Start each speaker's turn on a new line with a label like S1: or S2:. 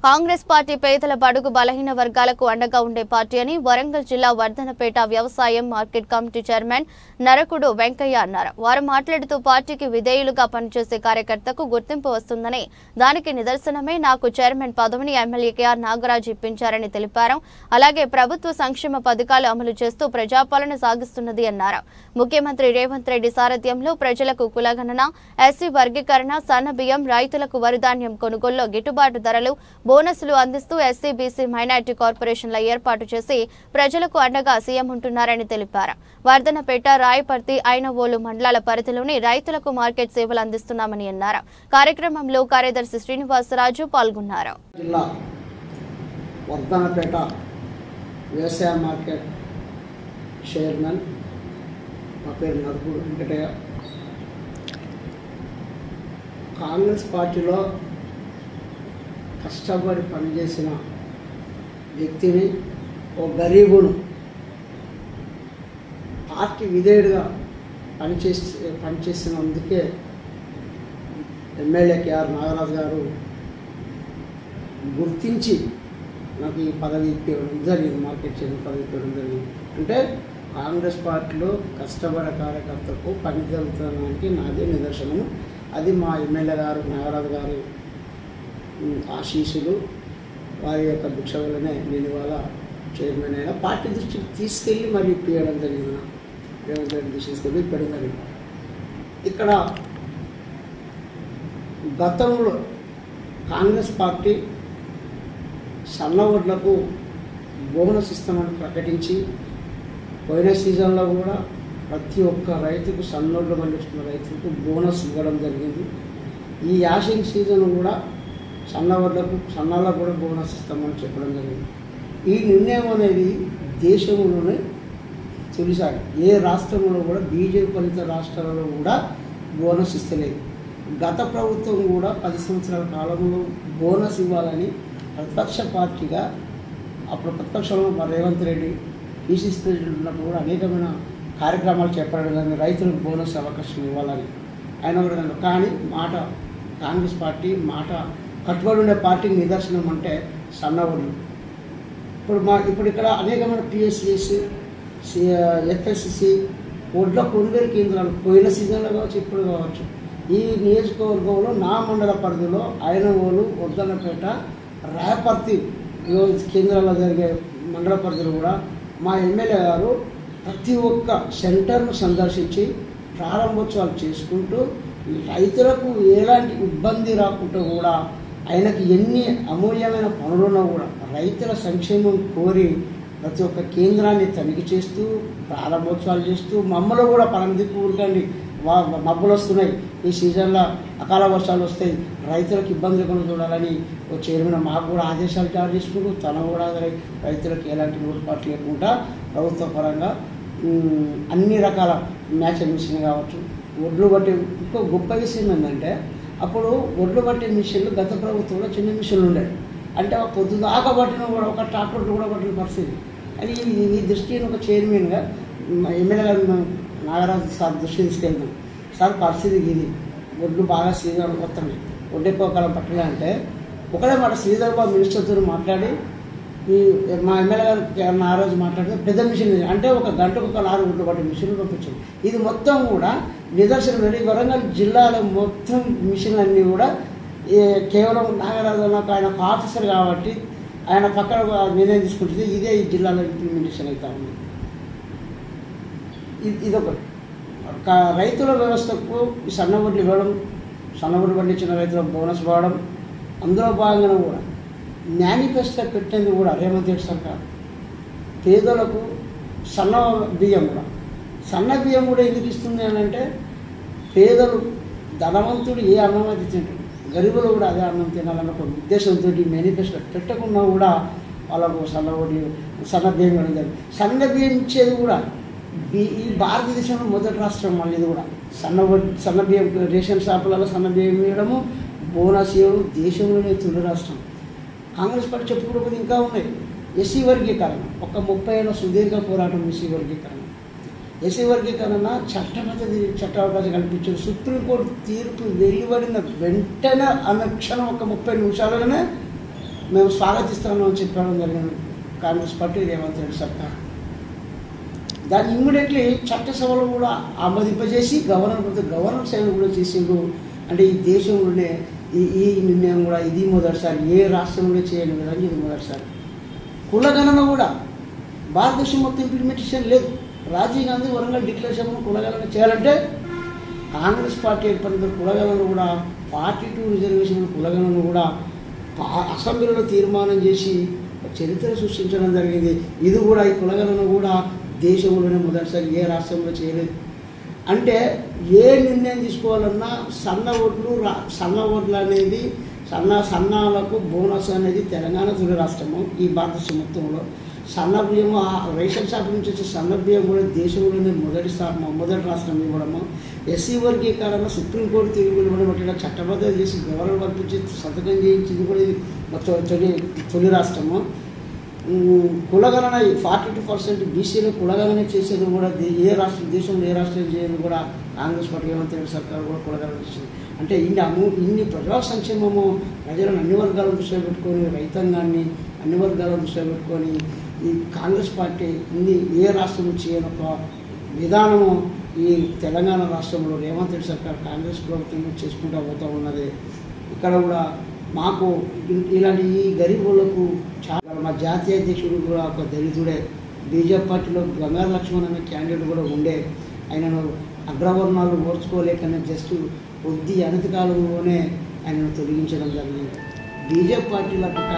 S1: Congress party పేదల బడుగు బలహీన వర్గాలకు అండగా ఉండే పార్టీ అని వరంగల్ జిల్లా వర్ధనపేట వ్యవసాయం మార్కెట్ కమిటీ చైర్మన్ నరకుడు వెంకయ్య అన్నారు. వారు మాట్లాడుతూ పార్టీకి విధేయులుగా పనిచేసే కార్యకర్తకు గుర్తింపు వస్తుందని, దానికి నిదర్శనమే నాకు చైర్మన్ పదవిని ఎమ్మెల్యే కేఆర్ నాగరాజు ఇప్పించారని తెలిపారు. అలాగే ప్రభుత్వ సంక్షేమ పథకాలు అమలు చేస్తూ ప్రజాపాలన సాగిస్తున్నది అన్నారు. ముఖ్యమంత్రి రేవంత్ రెడ్డి సారథ్యంలో ప్రజలకు కులగణన, ఎస్సీ వర్గీకరణ, సన్న బియ్యం, రైతులకు వరిధాన్యం కొనుగోలులో గిట్టుబాటు ధరలు, బోనస్లు అందిస్తూ ఎస్సీ బీసీ మైనార్టీ కార్పొరేషన్ల ఏర్పాటు చేసి ప్రజలకు అండగా సీఎం ఉంటున్నారని తెలిపారు. వర్ధనపేట, రాయపర్తి, ఐనవోలు మండలాల పరిధిలోని రైతులకు మార్కెట్ సేవలు అందిస్తున్నామని అన్నారు. కార్యక్రమంలో కార్యదర్శి శ్రీనివాసరాజు పాల్గొన్నారు.
S2: జిల్లా వర్ధనపేట వ్యవసాయ మార్కెట్ చైర్మన్, నా పేరు నరకుడు వెంకటయ్య. కాంగ్రెస్ పార్టీలో కష్టపడి పనిచేసిన వ్యక్తిని, ఓ గరీబును పార్టీ విధేయుడిగా పనిచేసినందుకే ఎమ్మెల్యే కేఆర్ నాగరాజు గారు గుర్తించి నాకు ఈ పదవి ఇవ్వడం జరిగింది, మార్కెట్ చైర్మన్ పదవి ఇవ్వడం జరిగింది. అంటే కాంగ్రెస్ పార్టీలో కష్టపడే కార్యకర్తకు పని జరుగుతానికి నాదే నిదర్శనము. అది మా ఎమ్మెల్యే గారు నాగరాజు గారు ఆశీస్సులు, వారి యొక్క భిక్ష వల్లనే నేను ఇవాళ చైర్మన్ అయినా. పార్టీ దృష్టికి తీసుకెళ్ళి మరి ఇప్పించడం జరిగింది, రేవంత్ రెడ్డి తీసుకెళ్ళి ఇప్పడం జరిగింది. ఇక్కడ గతంలో కాంగ్రెస్ పార్టీ సన్న ఓట్లకు బోనస్ ఇస్తామని ప్రకటించి పోయిన సీజన్లో కూడా ప్రతి ఒక్క రైతుకు సన్నోడ్లు పండించుకున్న రైతులకు బోనస్ ఇవ్వడం జరిగింది. ఈ యాసింగ్ సీజన్ కూడా సన్నాలకు కూడా బోనస్ ఇస్తామని చెప్పడం జరిగింది. ఈ నిర్ణయం అనేది దేశంలోనే తొలిసారి, ఏ రాష్ట్రంలో కూడా బీజేపీ పాలిత రాష్ట్రాలలో కూడా బోనస్ ఇస్తలేదు. గత ప్రభుత్వం కూడా 10 సంవత్సరాల కాలంలో బోనస్ ఇవ్వాలని ప్రతిపక్ష పార్టీగా, అప్పుడు ప్రతిపక్షంలో రేవంత్ రెడ్డి పీసీసీ ప్రెసిడెంట్ ఉన్నప్పుడు కూడా అనేకమైన కార్యక్రమాలు చెప్పడం జరిగింది, రైతులకు బోనస్ అవకాశం ఇవ్వాలని. ఆయన కూడా కానీ కాంగ్రెస్ పార్టీ మాట కట్టుబడి ఉండే పార్టీకి నిదర్శనం అంటే సన్నవడ్లు. ఇప్పుడు ఇక్కడ అనేకమైన పిఎస్సిఎస్, ఎఫ్ఎస్సిసి ఒడ్ల కొనుగోలు కేంద్రాలు పోయిన సీజన్లో కావచ్చు, ఇప్పుడు కావచ్చు. ఈ నియోజకవర్గంలో నా మండల పరిధిలో ఐనవోలు, వర్ధనపేట, రాయపర్తి కేంద్రాల్లో జరిగే మండల పరిధిలో కూడా మా ఎమ్మెల్యే గారు ప్రతి ఒక్క సెంటర్ను సందర్శించి ప్రారంభోత్సవాలు చేసుకుంటూ రైతులకు ఎలాంటి ఇబ్బంది రాకుండా కూడా, ఆయనకి ఎన్ని అమూల్యమైన పనులున్నా కూడా రైతుల సంక్షేమం కోరి ప్రతి ఒక్క కేంద్రాన్ని తనిఖీ చేస్తూ ప్రారంభోత్సవాలు చేస్తూ, మమ్మల్ని కూడా పరందిక్కు ఊరుకండి, మబ్బులు వస్తున్నాయి, ఈ సీజన్లో అకాల వర్షాలు వస్తాయి, రైతులకు ఇబ్బంది లేకుండా చూడాలని ఒక చైర్మన్ మాకు కూడా ఆదేశాలు జారీ చేసుకుంటూ తన కూడా రైతులకు ఎలాంటి లోటుపాటు లేకుండా ప్రభుత్వ పరంగా అన్ని రకాల మ్యాచింగ్ మిషన్ కావచ్చు, ఒడ్లు బట్టి. ఇంకో గొప్ప విషయం ఏంటంటే, అప్పుడు ఒడ్లు పట్టే మిషన్లు గత ప్రభుత్వంలో చిన్న మిషన్లు ఉండేవి. అంటే పొద్దుదాకా పట్టిన కూడా ఒక ట్రాక్టర్ కూడా పట్టిన పరిస్థితి. అని ఈ దృష్టిని ఒక చైర్మన్గా ఎమ్మెల్యే గారు నాగరాజు సార్ దృష్టి తీసుకెళ్తాం. సార్ పరిస్థితి ఇది, ఒడ్లు బాగా సీజన్ వస్తున్నాయి, ఒడ్డు ఎక్కువ కాలం పట్టాలంటే ఒకటే మాట శ్రీధర్ బాబు మినిస్టర్తో మాట్లాడి మా ఎమ్మెల్యే గారు నాగరాజు మాట్లాడితే పెద్ద మిషన్ అంటే ఒక గంటకు ఒక 4 ఒడ్లు పట్టే మిషన్లు పంపించారు. ఇది మొత్తం కూడా నిదర్శనం. వరంగల్ జిల్లాలో మొత్తం మిషన్లు అన్నీ కూడా కేవలం నాగరాజు నాకు ఆయన ఒక ఆఫీసర్ కాబట్టి ఆయన పక్కన నిర్ణయం తీసుకుంటుంది, ఇదే ఈ జిల్లాలో ఇంప్లిమెంటేషన్ అవుతా ఉంది. ఇదొకటి. రైతుల వ్యవస్థకు ఈ సన్నవడ్లు ఇవ్వడం, సన్నవడ్లు పండించిన రైతులకు బోనస్ ఇవ్వడం, అందులో భాగంగా కూడా మేనిఫెస్టో పెట్టింది కూడా రేవంత్ రెడ్డి సర్కార్ పేదలకు సన్న బియ్యం కూడా ఎందుకు ఇస్తుంది అని అంటే, పేదలు ధనవంతుడు ఏ అన్నం అది తింటాడు, గరీబులు కూడా అదే అన్నం తినాలన్న ఒక ఉద్దేశంతో మేనిఫెస్టో పెట్టకుండా కూడా వాళ్ళకు సన్న బియ్యం ఇవ్వడం జరిగింది. సన్న బియ్యం ఇచ్చేది కూడా ఈ భారతదేశంలో మొదటి రాష్ట్రం. మళ్ళీ ఇది కూడా సన్న బియ్యం రేషన్ షాపులలో సన్న బియ్యం ఇవ్వడము, బోనస్ ఇవ్వడం దేశంలోనే తొలి రాష్ట్రం. కాంగ్రెస్ పార్టీ చెప్పుకోకపోతే ఇంకా ఉన్నాయి. ఎస్సీ వర్గీకరణ, ఒక 30 ఏళ్ళ సుదీర్ఘ పోరాటం. ఎస్సీ వర్గీకరణ చట్టావకాశం కల్పించారు. సుప్రీంకోర్టు తీర్పు వెలువడిన వెంటనే అనుక్షణం ఒక 30 నిమిషాలలోనే మేము స్వాగతిస్తాము అని చెప్పడం జరిగింది కాంగ్రెస్ పార్టీ రేవంత్ రెడ్డి సర్కార్. దాన్ని ఇమ్మీడియట్లీ చట్టసభలో కూడా ఆమోదింపజేసి గవర్నర్ సైన్ కూడా చేసిండ్రు. అంటే ఈ దేశంలోనే ఈ నిర్ణయం కూడా ఇది మొదటిసారి, ఏ రాష్ట్రంలో చేయని విధంగా ఇది మొదటిసారి. కులగణన కూడా భారతదేశం మొత్తం ఇంప్లిమెంటేషన్ లేదు. రాజీవ్ గాంధీ వరంగల్ డిక్లరేషన్ కులగణన చేయాలంటే కాంగ్రెస్ పార్టీ ఏర్పడిన కులగణన కూడా 42 రిజర్వేషన్ కులగణన కూడా అసెంబ్లీలో తీర్మానం చేసి చరిత్ర సృష్టించడం జరిగింది. ఇది కూడా ఈ కులగణన కూడా దేశంలోనే మొదటిసారి, ఏ రాష్ట్రంలో చేయలేదు. అంటే ఏ నిర్ణయం తీసుకోవాలన్నా సన్న ఓట్లు అనేది సన్నాలకు బోనస్ అనేది తెలంగాణ తొలి రాష్ట్రము ఈ భారతదేశం మొత్తంలో. సన్న బియ్యం రేషన్ షాప్ నుంచి వచ్చే సన్న బియ్యం కూడా దేశంలోనే మొదటి రాష్ట్రం ఇవ్వడము. ఎస్సీ వర్గీకరణ సుప్రీంకోర్టు తీర్పు ఇవ్వడం చట్టబద్ధత చేసి గవర్నర్ పంపించి సంతకం చేయించింది కూడా ఇది తొలి రాష్ట్రము. కులగణన 42% బీసీలో కులగణన చేసేది కూడా దేశంలో ఏ రాష్ట్రం చేయదు కూడా కాంగ్రెస్ పార్టీ రేవంత్ రెడ్డి సర్కారు కూడా కులగణన చేసింది. అంటే ఇన్ని ప్రజా సంక్షేమము ప్రజలను అన్ని వర్గాలను దృష్టిలో పెట్టుకొని, రైతాంగాన్ని అన్ని వర్గాలను దృష్టిలో పెట్టుకొని ఈ కాంగ్రెస్ పార్టీ ఏ రాష్ట్రంలో చేయని ఒక విధానము ఈ తెలంగాణ రాష్ట్రంలో రేవంత్ రెడ్డి సర్కార్ కాంగ్రెస్ ప్రభుత్వం చేసుకుంటూ పోతూ ఉన్నది. ఇక్కడ కూడా మాకు ఇలాంటి ఈ గరీబులకు చాలా, మా జాతీయ అధ్యక్షుడు కూడా ఒక దళితుడే, బీజేపీ పార్టీలో బంగారు లక్ష్మణ్ అనే క్యాండిడేట్ కూడా ఉండే, ఆయనను అగ్రవర్ణాలు ఓర్చుకోలేకనే జస్ట్ కొద్ది అనతి కాలంలోనే ఆయనను తొలగించడం జరిగింది. బీజేపీ పార్టీలకు